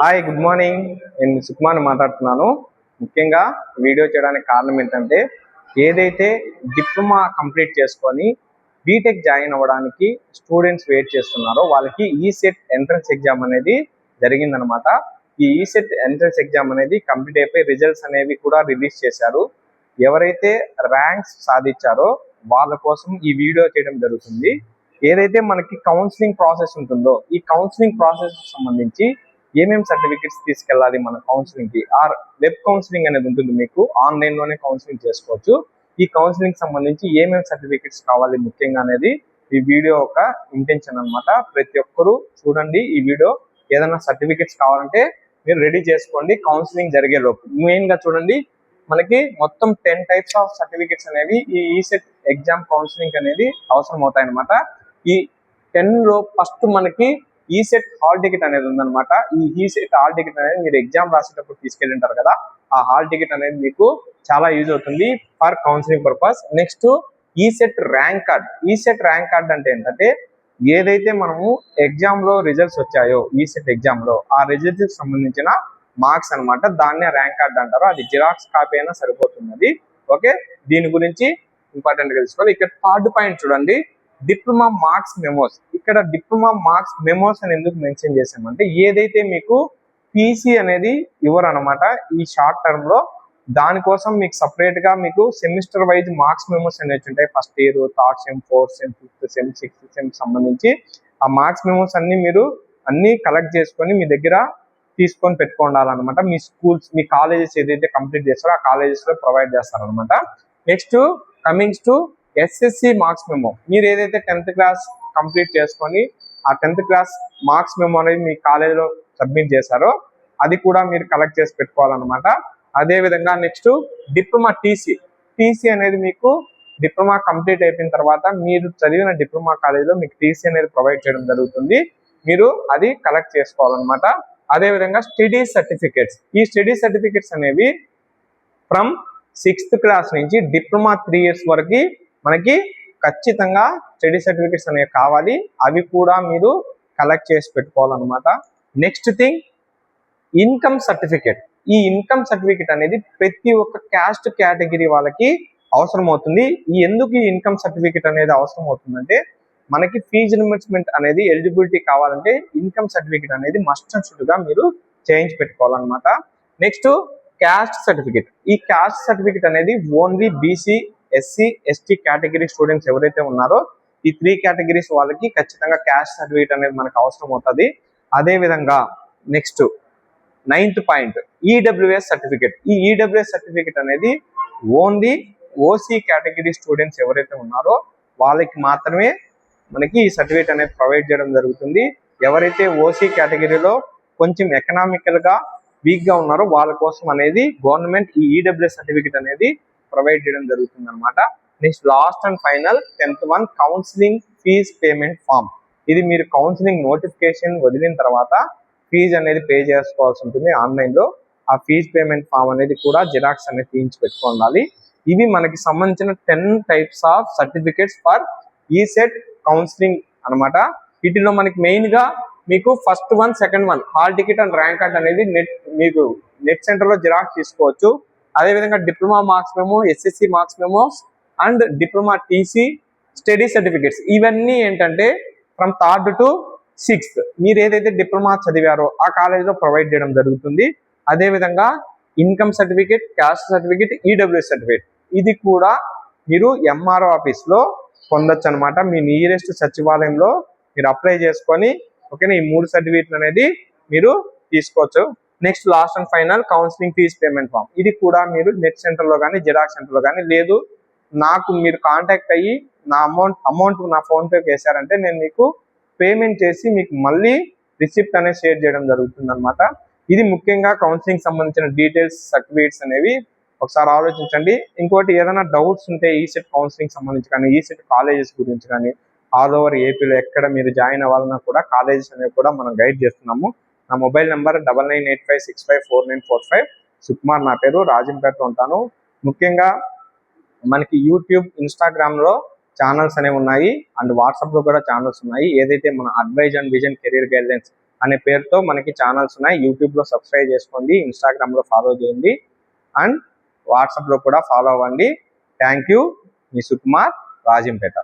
Hi, good morning. నేను సుకుమార్ మాట్లాడుతున్నాను. ముఖ్యంగా వీడియో చేయడానికి కారణం ఏంటంటే, ఏదైతే డిప్లొమా కంప్లీట్ చేసుకొని బీటెక్ జాయిన్ అవ్వడానికి స్టూడెంట్స్ వెయిట్ చేస్తున్నారో వాళ్ళకి ఈసెట్ ఎంట్రన్స్ ఎగ్జామ్ అనేది జరిగిందనమాట. ఈ ఈసెట్ ఎంట్రన్స్ ఎగ్జామ్ అనేది కంప్లీట్ అయిపోయి రిజల్ట్స్ అనేవి కూడా రిలీజ్ చేశారు. ఎవరైతే ర్యాంక్స్ సాధించారో వాళ్ళ కోసం ఈ వీడియో చేయడం జరుగుతుంది. ఏదైతే మనకి కౌన్సిలింగ్ ప్రాసెస్ ఉంటుందో ఈ కౌన్సిలింగ్ ప్రాసెస్ సంబంధించి ఏమేమి సర్టిఫికెట్స్ తీసుకెళ్ళాలి మన కౌన్సిలింగ్ కి, ఆర్ వెబ్ కౌన్సిలింగ్ అనేది ఉంటుంది, మీకు ఆన్లైన్ లోనే కౌన్సిలింగ్ చేసుకోవచ్చు. ఈ కౌన్సిలింగ్ సంబంధించి ఏమేమి సర్టిఫికెట్స్ కావాలి ముఖ్యంగా అనేది ఈ వీడియో ఒక ఇంటెన్షన్ అనమాట. ప్రతి ఒక్కరూ చూడండి ఈ వీడియో. ఏదైనా సర్టిఫికెట్స్ కావాలంటే మీరు రెడీ చేసుకోండి కౌన్సిలింగ్ జరిగేలోపు. మెయిన్ గా చూడండి, మనకి మొత్తం 10 టైప్స్ ఆఫ్ సర్టిఫికెట్స్ అనేవి ఈ ఈసెట్ ఎగ్జామ్ కౌన్సిలింగ్ అనేది అవసరం అవుతాయి అనమాట. ఈ 10 లో ఫస్ట్ మనకి ఈసెట్ హాల్ టికెట్ అనేది ఉందన్నమాట. ఈ ఈసెట్ హాల్ టికెట్ అనేది మీరు ఎగ్జామ్ రాసేటప్పుడు తీసుకెళ్ళింటారు కదా, ఆ హాల్ టికెట్ అనేది మీకు చాలా యూజ్ అవుతుంది for counselling purpose. Next ECET rank card. ECET rank card అంటే ఏంటంటే, ఏదైతే మనము ఎగ్జామ్ లో రిజల్ట్స్ వచ్చాయో ఈసెట్ ఎగ్జామ్ లో ఆ రిజల్ట్స్ కి సంబంధించిన మార్క్స్ అనమాట, దాన్నే ర్యాంక్ కార్డ్ అంటారు. అది జిరాక్స్ కాపీ అయినా సరిపోతుంది. ఓకే, దీని గురించి ఇంపార్టెంట్ గా తెలుసుకోవాలి. ఇక్కడ థర్డ్ పాయింట్ చూడండి, డిప్లొమా మార్క్స్ మెమోస్. ఇక్కడ డిప్లొమా మార్క్స్ మెమోస్ అని ఎందుకు మెన్షన్ చేసామంటే, ఏదైతే మీకు పీసీ అనేది ఇవ్వరు అనమాట ఈ షార్ట్ టర్మ్ లో, దానికోసం మీకు సపరేట్ గా మీకు సెమిస్టర్ వైజ్ మార్క్స్ మెమోస్ అనేవి ఉంటాయి. First year, third sem, fourth sem, fifth sem, sixth sem సంబంధించి ఆ మార్క్స్ మెమోస్ అన్ని మీరు కలెక్ట్ చేసుకొని మీ దగ్గర తీసుకొని పెట్టుకోవాలన్నమాట. మీ స్కూల్స్, మీ కాలేజెస్ ఏదైతే కంప్లీట్ చేస్తారో ఆ కాలేజెస్ లో ప్రొవైడ్ చేస్తారనమాట. Next Cummins to SSC marks memo. మీరు ఏదైతే 10th క్లాస్ కంప్లీట్ చేసుకొని ఆ 10th క్లాస్ మార్క్స్ మెమో అనేది మీ కాలేజీలో సబ్మిట్ చేశారో అది కూడా మీరు కలెక్ట్ చేసి పెట్టుకోవాలన్నమాట. అదే విధంగా నెక్స్ట్ డిప్లొమా టీసీ అనేది మీకు డిప్లొమా కంప్లీట్ అయిపోయిన తర్వాత మీరు చదివిన డిప్లొమా కాలేజీలో మీకు టీసీ అనేది ప్రొవైడ్ చేయడం జరుగుతుంది. మీరు అది కలెక్ట్ చేసుకోవాలన్నమాట. అదే విధంగా స్టడీ సర్టిఫికేట్స్. ఈ స్టడీ సర్టిఫికేట్స్ అనేవి ఫ్రమ్ 6th క్లాస్ నుంచి డిప్లొమా 3 years వరకు మనకి ఖచ్చితంగా స్టడీ సర్టిఫికేట్స్ అనేవి కావాలి. అవి కూడా మీరు కలెక్ట్ చేసి పెట్టుకోవాలన్నమాట. Next thing, income certificate. ఈ ఇన్కమ్ సర్టిఫికేట్ అనేది ప్రతి ఒక్క క్యాస్ట్ కేటగిరీ వాళ్ళకి అవసరం అవుతుంది. ఎందుకు ఈ ఇన్కమ్ సర్టిఫికేట్ అనేది అవసరం అవుతుందంటే, మనకి ఫీజు రియంబర్స్మెంట్ అనేది ఎలిజిబిలిటీ కావాలంటే ఇన్కమ్ సర్టిఫికేట్ అనేది మస్ట్ అండ్ షుడ్ గా మీరు చేంజ్ పెట్టుకోవాలన్నమాట. Next caste certificate. ఈ క్యాస్ట్ సర్టిఫికేట్ అనేది only BC, SC, ST category students ఎవరైతే ఉన్నారో ఈ 3 కేటగిరీస్ వాళ్ళకి ఖచ్చితంగా క్యాస్ట్ సర్టిఫికేట్ అనేది మనకు అవసరం అవుతుంది. అదే విధంగా next 9th point, EWS certificate. ఈ ఈడబ్ల్యూఎస్ సర్టిఫికేట్ అనేది ఓన్లీ ఓసీ కేటగిరీ స్టూడెంట్స్ ఎవరైతే ఉన్నారో వాళ్ళకి మాత్రమే మనకి ఈ సర్టిఫికేట్ అనేది ప్రొవైడ్ చేయడం జరుగుతుంది. ఎవరైతే ఓసీ కేటగిరీలో కొంచెం ఎకనామికల్ గా వీక్ గా ఉన్నారో వాళ్ళ కోసం అనేది గవర్నమెంట్ ఈ ఈడబ్ల్యూఎస్ సర్టిఫికేట్ అనేది ప్రొవైడ్ చేయడం జరుగుతుంది అనమాట. Next last and final 10th one, counselling fee payment form. ఇది మీరు కౌన్సిలింగ్ నోటిఫికేషన్ వదిలిన తర్వాత ఫీజు అనేది పే చేసుకోవాల్సి ఉంటుంది ఆన్లైన్ లో. ఆ ఫీజ్ పేమెంట్ ఫామ్ అనేది కూడా జిరాక్స్ అనేది తీయించి పెట్టుకోవాలి. ఇవి మనకి సంబంధించిన 10 types of certificates for ECET counselling అనమాట. వీటిలో మనకి మెయిన్ గా మీకు first one, second one hall ticket and rank card అనేది మీకు నెట్ సెంటర్ లో జిరాక్స్ తీసుకోవచ్చు. అదేవిధంగా diploma marks memo, SSC marks memos and diploma TC, study certificates ఇవన్నీ ఏంటంటే ఫ్రమ్ 3rd to 6th మీరు ఏదైతే డిప్లొమా చదివారో ఆ కాలేజీలో ప్రొవైడ్ చేయడం జరుగుతుంది. అదేవిధంగా income certificate, caste certificate, EWS certificate ఇది కూడా మీరు ఎంఆర్ఓ ఆఫీస్ లో పొందొచ్చు అనమాట. మీ నియరెస్ట్ సచివాలయంలో మీరు అప్లై చేసుకొని ఓకేనా ఈ 3 సర్టిఫికేట్లు అనేది మీరు తీసుకోవచ్చు. Next last and final, counselling fee payment form. ఇది కూడా మీరు నెట్ సెంటర్ లో కానీ జిరాక్స్ సెంటర్ లో కానీ, లేదు నాకు మీరు కాంటాక్ట్ అయ్యి నా అమౌంట్ నా ఫోన్ పేకి వేసారంటే నేను మీకు పేమెంట్ చేసి మీకు మళ్ళీ రిసిప్ట్ అనేది షేర్ చేయడం జరుగుతుంది అనమాట. ఇది ముఖ్యంగా కౌన్సిలింగ్ సంబంధించిన డీటెయిల్స్, సర్టిఫికేట్స్ అనేవి ఒకసారి ఆలోచించండి. ఇంకోటి, ఏదైనా డౌట్స్ ఉంటే ఈసెట్ కౌన్సిలింగ్ సంబంధించి కానీ, ఈసెట్ కాలేజెస్ గురించి కానీ, ఆల్ ఓవర్ ఏపీలో ఎక్కడ మీరు జాయిన్ అవ్వాలన్నా కూడా కాలేజెస్ అనేవి కూడా మనం గైడ్ చేస్తున్నాము. నా మొబైల్ నెంబర్ 9985654945. సుకుమార్ నా పేరు, రాజంపేటలో ఉంటాను. ముఖ్యంగా మనకి యూట్యూబ్, ఇన్స్టాగ్రామ్ లో ఛానల్స్ అనేవి ఉన్నాయి అండ్ వాట్సాప్ లో కూడా ఛానల్స్ ఉన్నాయి. ఏదైతే మన advise and vision career guidelines అనే పేరుతో మనకి ఛానల్స్ ఉన్నాయి. యూట్యూబ్లో సబ్స్క్రైబ్ చేసుకోండి, ఇన్స్టాగ్రామ్లో ఫాలో చేయండి అండ్ వాట్సాప్లో కూడా ఫాలో అవ్వండి. Thank you. Me Sukumar, Rajampet.